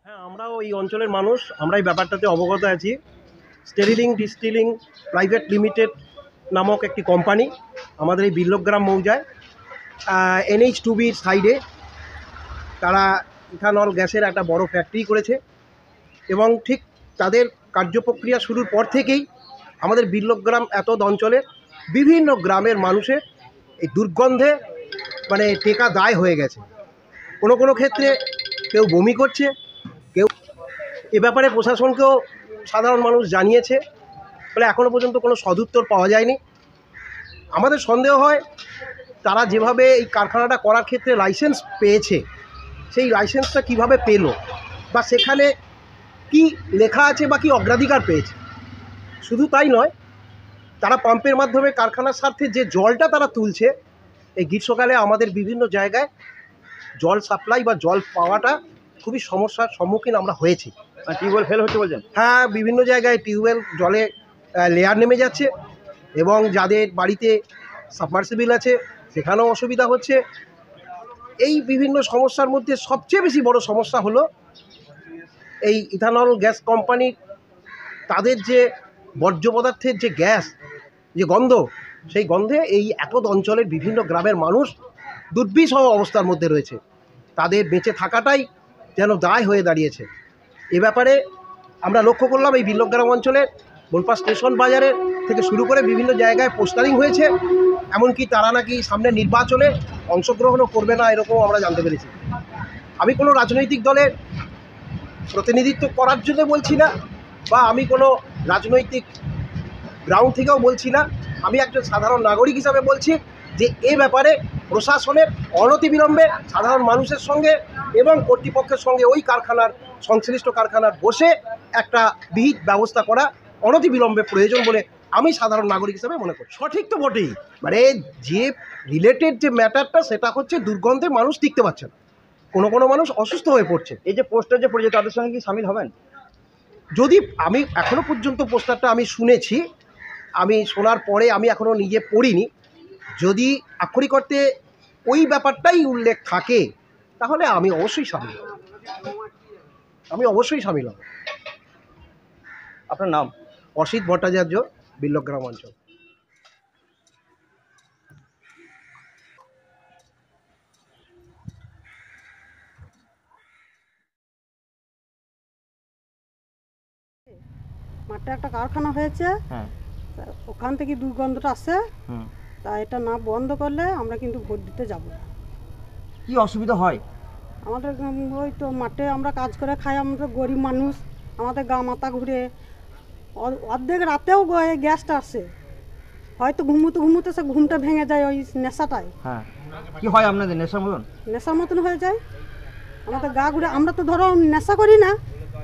হ্যাঁ, আমরাও এই অঞ্চলের মানুষ, আমরা এই ব্যাপারটাতে অবগত আছি। স্টেরিলিং ডিস্টিলিং প্রাইভেট লিমিটেড নামক একটি কোম্পানি আমাদের এই বিল্লগ্রাম মৌজায় NH2Bর সাইডে তারা ইথানল গ্যাসের একটা বড় ফ্যাক্টরি করেছে এবং ঠিক তাদের কার্যপ্রক্রিয়া শুরুর পর থেকেই আমাদের বিল্লগ্রাম এতদ অঞ্চলের বিভিন্ন গ্রামের মানুষের এই দুর্গন্ধে মানে টেকা দায় হয়ে গেছে। কোনো কোনো ক্ষেত্রে কেউ বমি করছে, কেউ এ ব্যাপারে প্রশাসনকেও সাধারণ মানুষ জানিয়েছে, ফলে এখনও পর্যন্ত কোনো সদুত্তর পাওয়া যায়নি। আমাদের সন্দেহ হয় তারা যেভাবে এই কারখানাটা করার ক্ষেত্রে লাইসেন্স পেয়েছে, সেই লাইসেন্সটা কিভাবে পেল বা সেখানে কি লেখা আছে বা কি অগ্রাধিকার পেয়েছে। শুধু তাই নয়, তারা পাম্পের মাধ্যমে কারখানার স্বার্থে যে জলটা তারা তুলছে, এই গ্রীষ্মকালে আমাদের বিভিন্ন জায়গায় জল সাপ্লাই বা জল পাওয়াটা খুবই সমস্যার সম্মুখীন আমরা হয়েছি। টিউবওয়েল ফেল হচ্ছে বলছেন? হ্যাঁ, বিভিন্ন জায়গায় টিউবওয়েল জলে লেয়ার নেমে যাচ্ছে এবং যাদের বাড়িতে সাবমার্সিবল আছে সেখানেও অসুবিধা হচ্ছে। এই বিভিন্ন সমস্যার মধ্যে সবচেয়ে বেশি বড় সমস্যা হলো এই ইথানল গ্যাস কোম্পানির তাদের যে বর্জ্য পদার্থের যে গ্যাস, যে গন্ধ, সেই গন্ধে এই এতদ অঞ্চলের বিভিন্ন গ্রামের মানুষ দুর্বিষহ অবস্থার মধ্যে রয়েছে। তাদের বেঁচে থাকাটাই যেন দায় হয়ে দাঁড়িয়েছে। এ ব্যাপারে আমরা লক্ষ্য করলাম এই বিল্লগ্রাম অঞ্চলে বনপা স্টেশন বাজারের থেকে শুরু করে বিভিন্ন জায়গায় পোস্টারিং হয়েছে, এমনকি তারা নাকি সামনে নির্বাচনে অংশগ্রহণও করবে না, এরকম আমরা জানতে পেরেছি। আমি কোনো রাজনৈতিক দলের প্রতিনিধিত্ব করার জন্য বলছি না, বা আমি কোনো রাজনৈতিক গ্রাউন্ড থেকেও বলছি না, আমি একজন সাধারণ নাগরিক হিসাবে বলছি যে এ ব্যাপারে প্রশাসনের অনতিবিলম্বে সাধারণ মানুষের সঙ্গে এবং কর্তৃপক্ষের সঙ্গে ওই কারখানার সংশ্লিষ্ট কারখানার বসে একটা বিহিত ব্যবস্থা করা অনতিবিলম্বে প্রয়োজন বলে আমি সাধারণ নাগরিক হিসেবে মনে করি। সঠিক তো বটেই, মানে যে রিলেটেড যে ম্যাটারটা সেটা হচ্ছে দুর্গন্ধে মানুষ টিকতে পারছে না, কোনো কোনো মানুষ অসুস্থ হয়ে পড়ছে। এই যে পোস্টার যে পড়েছে তাদের সঙ্গে কি সামিল হবেন? যদি আমি এখনও পর্যন্ত পোস্টারটা আমি শুনেছি, আমি শোনার পরে আমি এখনও নিজে পড়িনি, যদি আক্ষরিক অর্থে ওই ব্যাপারটাই উল্লেখ থাকে তাহলে আমি অবশ্যই সামিল হব, আমি অবশ্যই সামিল হব। আপনার নাম? অসিত ভট্টাচার্য, বিল্লগ্রাম অঞ্চল। মাঠে একটা কারখানা হয়েছে, হ্যাঁ, ওখান থেকে দুর্গন্ধটা আসে, তা এটা না বন্ধ করলে আমরা কিন্তু ভোট দিতে যাব না। কি অসুবিধা হয়? আমাদের ওই তো মাঠে আমরা কাজ করে খাই, আমরা গরিব মানুষ, আমাদের গা মাথা ঘুরে, অর্ধেক রাতেও গ্যাসটা আসে, হয়তো ঘুমোতে ঘুমোতে সে ঘুমটা ভেঙে যায় ওই নেশাটায়। হ্যাঁ, কি হয় আপনাদের নেশার মতন? নেশার মতন হয়ে যায়, আমাদের গা ঘুরে। আমরা তো ধরো নেশা করি না,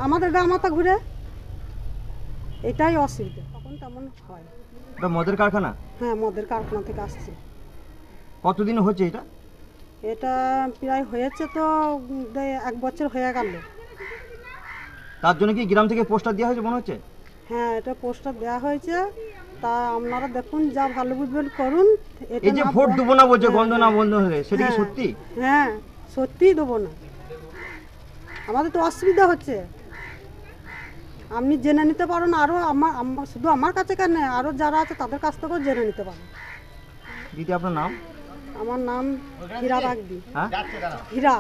আমাদের গা মাথা ঘুরে, এটাই অসুবিধা। তখন তেমন হয়। এটা মদের কারখানা? হ্যাঁ, মদের কারখানা থেকে আসছে। কতদিন হচ্ছে এটা? এটা প্রায় হয়েছে তো 1 বছর হয়ে গেল। তার জন্য কি গ্রাম থেকে পোস্টার দেওয়া হয়েছে মনে হচ্ছে? হ্যাঁ, এটা পোস্টার দেওয়া হয়েছে, তা আপনারা দেখুন, যা ভালো বুঝবেন করুন। এই যে ভোট দেবো না বলছে, গন্ধ না বন্ধ হলে, সেটা কি সত্যি? হ্যাঁ, সত্যিই দেবো না, আমাদের তো অসুবিধা হচ্ছে। আপনি জেনে নিতে পারেন, আরও শুধু আমার কাছে কেন, আরও যারা আছে তাদের কাছ থেকেও জেনে নিতে পারেন। দিদি, আপনার নাম? আমার নাম হীরা বাগদি। হ্যাঁ, হীরা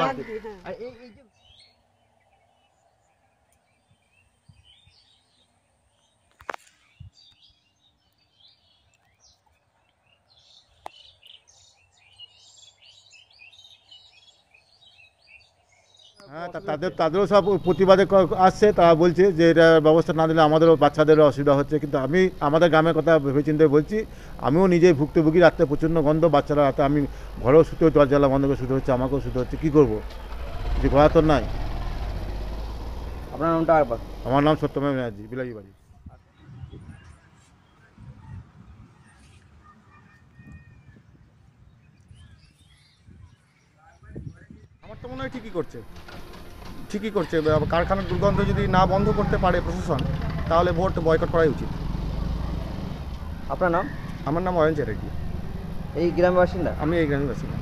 বাগদি। হ্যাঁ। হ্যাঁ, তাদেরও সব প্রতিবাদে আসছে, তারা বলছে যে এটা ব্যবস্থা না দিলে আমাদেরও বাচ্চাদেরও অসুবিধা হচ্ছে। কিন্তু আমি আমাদের গ্রামের কথা ভেবেচিন্তে বলছি, আমিও নিজেই ভুক্তভোগী। রাত্রে প্রচণ্ড গন্ধ, বাচ্চারা রাতে, আমি ঘরেও শুতে হচ্ছে, দরজা বন্ধ করে শুতে হচ্ছে, আমাকেও শুতে হচ্ছে। কী করবো, কিছু করার তো নাই। আপনার নামটা একবার? আমার নাম সত্যমেব ব্যানার্জি, বিলাজি বাড়ি। আমার তো মনে হয় ঠিকই করছে, ঠিকই করছে। কারখানার দুর্গন্ধ যদি না বন্ধ করতে পারে প্রশাসন, তাহলে ভোট বয়কট করাই উচিত। আপনার নাম? আমার নাম অয়ন চ্যাটার্জি, এই গ্রামের বাসিন্দা? আমি এই গ্রামের বাসিন্দা।